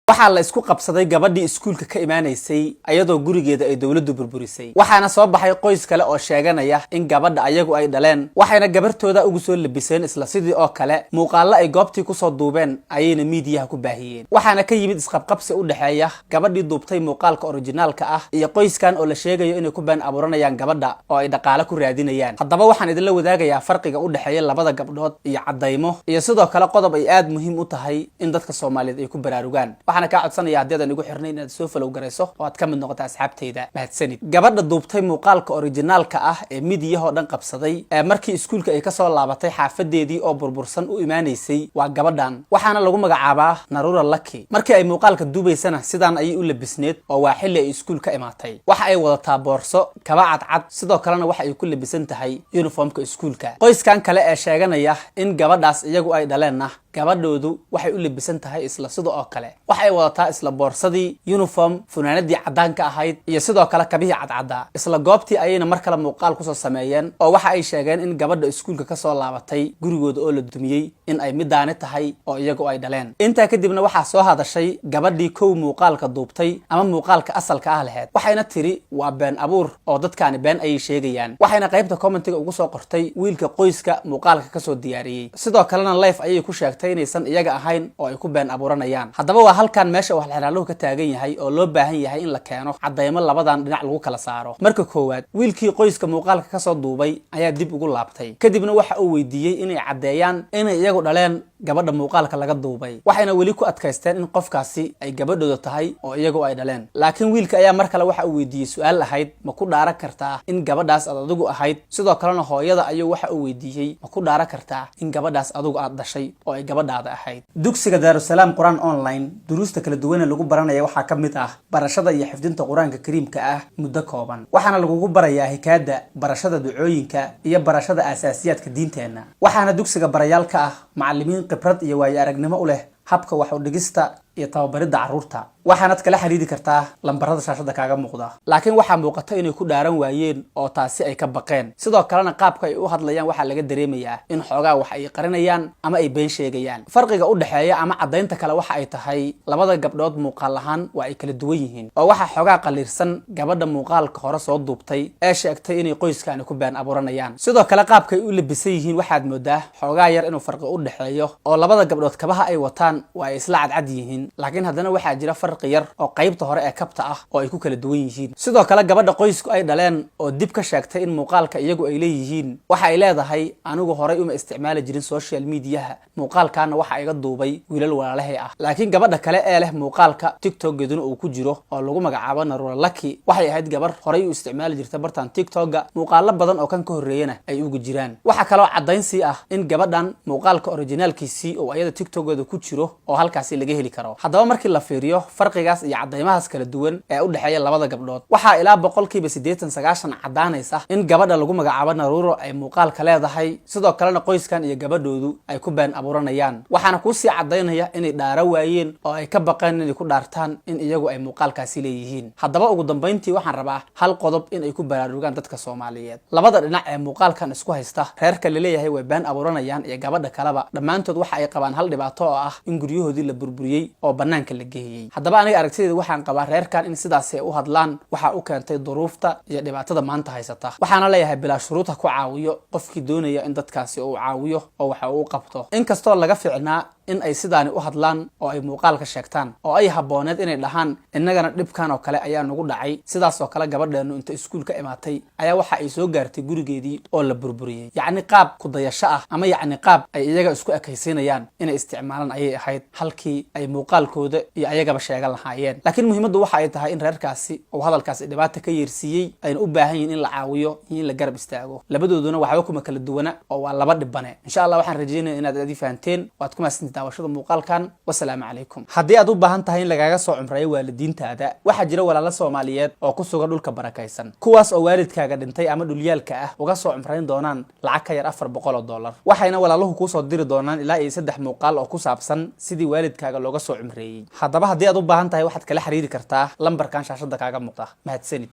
waxaa la isku qabsaday gabadhii iskuulka ka imaanaysay ayadoo gurigeeda ay dawladdu burburisay waxaana soo baxay qoys kale oo sheeganaya in gabadha ayagu ay dhaleen waxayna gabartooda ugu soo labiseen isla sidii oo kale muuqaalo ay goobtii ku soo duubeen ayayna miidiyaha ku baahiyeen waxaana ka yimid isqabqabsi u dhaxeeya gabadhii duubtay muuqaalka originalka ah iyo qoyskan oo la sheegayo inay ku been abuuranayaan gabadha oo ay dhaqaale ku raadinayaan haddaba waxaan idinla wadaagayaa farqiga u dhaxeeya labada gabdhood iyo cadaymo iyo sidoo kale qodob ay aad muhiim u tahay in dadka Soomaaliyeed ay ku baraarugaan waxaana ka codsanaya haddii aad igu xirnay inaad soo follow gareyso oo aad ka mid noqoto asxaabteyda mahadsanid gabadha duubtay muuqaalka originalka ah ee miidiyaha dhan qabsaday markii iskuulka ay ka soo laabatay xaafadeedii oo burbursan u imaanaysay waa gabadhan waxaana lagu magacaabaa Narura Lucky markii ay muuqaalka duubaysana sidaan ay u labisneed oo waa xilli ay iskuulka imaatay waxa ay wadataa boorso kaba cad sidoo kalena waxa ay ku labisan tahay uniformka iskuulka qoyskan kale ee sheeganaya in gabadhaas iyagu ay dhaleena gabadhoodu waxay u labisan tahay isla sidoo oo kale waxay wadataa isla boorsadii uniform funaanadii cadaanka ahayd iyo sidoo kale kabihii cadcada isla goobtii ayayna mar kale muuqaal ku soo sameeyeen oo waxa ay sheegeen in gabadha iskuulka ka soo laabatay gurigooda oo la dumiyay in ay midaani tahay oo iyagu ay dhaleen inta kadibna waxa soo hadashay gabadhii kow muuqaalka duubtay ama muuqaalka asalka ah lahayd waxayna tiri waa been abuur oo dadkaani been ay sheegayaan waxayna qaybta commentiga ugu soo qortay wiilka qoyska muuqaalka ka soo diyaariyay sidoo kalena live ayay ku sheegtay inaysan iyaga ahayn oo ay ku been abuuranayaan haddaba waa halkan meesha wax xiraaluhu ka taagan yahay oo loo baahan yahay in la keeno cadaymo labadan dhinac lagu kala saaro marka koowaad wiilkii qoyska muuqaalka ka soo duubay ayaa dib ugu laabtay kadibna waxa uu weydiiyay inay cadeeyaan inay iyagu dhaleen gabadha muuqaalka laga duubay waxayna weli ku adkaysteen in qofkaasi ay gabadhooda tahay oo iyagu ay dhaleen laakiin wiilka ayaa mar kale waxa uu weydiiyay su'aal ahayd ma ku dhaaran kartaa in gabadhaas aad adigu ahayd sidoo kalena hooyada ayuu waxa uu weydiiyay ma ku dhaaran kartaa in gabadhaas adigu aad dhashay oo ay gabadhaada ahayd dugsiga Daarusalaam Quraan Online duruusta kala duwan ee lagu baranayo waxa ka mid ah barashada iyo xifdinta Quraanka Kariimka ah muddo kooban waxaana lagu barayaa hikaada barashada ducooyinka iyo barashada asaasiyaadka diinteena waxaana dugsiga barayaalka ah macallimiin khibrad iyo waayo aragnimo u leh habka wax u dhigista iyo tababarida carruurta waxaanad kala xiriiri kartaa lambarada shaashada kaaga muuqda laakiin waxa muuqata inay ku dhaaran waayeen oo taasi ay ka baqeen sidoo kalena qaabka ay u hadlayaan waxa laga dareemayaa in xoogaa wax ay qarinayaan ama ay been sheegayaan farqiga u dhaxeeya ama cadaynta kale waxa ay tahay labada gabdhood muuqaal ahaan waa ay kala duwan yihiin oo waxa xoogaa qaliirsan gabadha muuqaalka hore soo duubtay ee sheegtay inay qoyskaani ku been abuuranayaan sidoo kale qaabka ay u labisan yihiin waxaad moodaa xoogaa yar inuu farqi u dhaxeeyo oo labada gabdhood kabaha ay wataan waa ay isla cadcad yihiin laakiin haddana waxaa jira farqi yar oo qaybta hore ee kabta ah oo ay ku kala duwan yihiin sidoo kale gabadha qoysku ay dhaleen oo dib ka sheegtay in muuqaalka iyagu ay leeyihiin waxa ay leedahay anigu horay uma isticmaali jirin social mediaha muuqaalkaana waxa iga duubay wiilal walaalahay ah laakiin gabadha kale ee leh muuqaalka TikTok-geeduna uu ku jiro oo lagu magacaabo Narura Lucky waxay ahayd gabar horay u isticmaali jirtay bartaan TikTok-ga muuqaalo badan oo kan ka horeeyana ay ugu jiraan waxa kale oo cadaynsi ah in gabadhan muuqaalka originalkiisii oo ayada TikTok-geeda ku jiro oo halkaas laga heli karo haddaba markii la fiiriyo farqigaas iyo cadaymahaas kala duwan ee u dhaxeeya labada gabdhood waxa ilaa 80-90 cadaanaysa in gabadha lagu magacaabo Naruro ay muuqaalka leedahay sidoo kalena qoyskan iyo gabadhoodu ay ku been abuuranayaan waxaana ku sii cadaynaya inay dhaara waayeen oo ay ka baqeen inay ku dhaartaan in iyagu ay muuqaalkaasi leeyihiin haddaba ugu dambeyntii waxaan rabaa hal qodob in ay ku baraarugaan dadka Soomaaliyeed labada dhinac ee muuqaalkan isku haysta reerka la leeyahay way been abuuranayaan iyo gabadha kaleba dhammaantood waxa ay qabaan hal dhibaato oo ah in guryahoodii la burburiyay oo banaanka la geeyay haddaba aniga aragtideeda waxaan qabaa reerkan in sidaas ay u hadlaan waxa u keentay duruufta iyo dhibaatada maanta haysata waxaana leeyahay bilaa shuruud ha ku caawiyo qofkii doonaya in dadkaasi uu caawiyo oo waxa uu qabto inkastoo laga fiicnaa in ay sidaani u hadlaan oo ay muuqaalka sheegtaan oo ay habooneed inay dhahaan innagana dhibkan oo kale ayaa nagu dhacay sidaas oo kale gabadheenu inta iskuulka imaatay ayaa waxa ay soo gaartay gurigeedii oo la burburiyay yacni qaab ku dayasho ah ama yacni qaab ay iyaga isku ekaysiinayaan inay isticmaalaan ayay ahayd halkii ay muuqaalkooda iyo ayagaba sheegan lahaayeen laakiin muhiimaddu waxa ay tahay in reerkaasi oo hadalkaasi dhibaato ka yeersiiyey ayna u baahan yihiin in la caawiyo iyo in la garab istaago labadooduna waxba kuma kala duwana oo waa laba dhibane insha Allah waxaan rajaynayaa inaad aad fahanteen waad kuma daawashada muuqaalkan wassalaamu calaykum haddii aad u baahan tahay in lagaaga soo cumreeyo waalidiintaada waxa jira walaalo Soomaaliyeed oo ku sugan dhulka barakaysan kuwaas oo waalidkaaga dhintay ama dhulyaalka ah uga soo cumreyn doonaan lacag ka yar $400 waxayna walaaluhu ku soo diri doonaan ilaa 3 muuqaal oo ku saabsan sidii waalidkaaga looga soo cumreeyay haddaba haddii aad u baahan tahay waxaad kala xiriiri kartaa lambarkan shaashada kaaga muuqda mahadsanid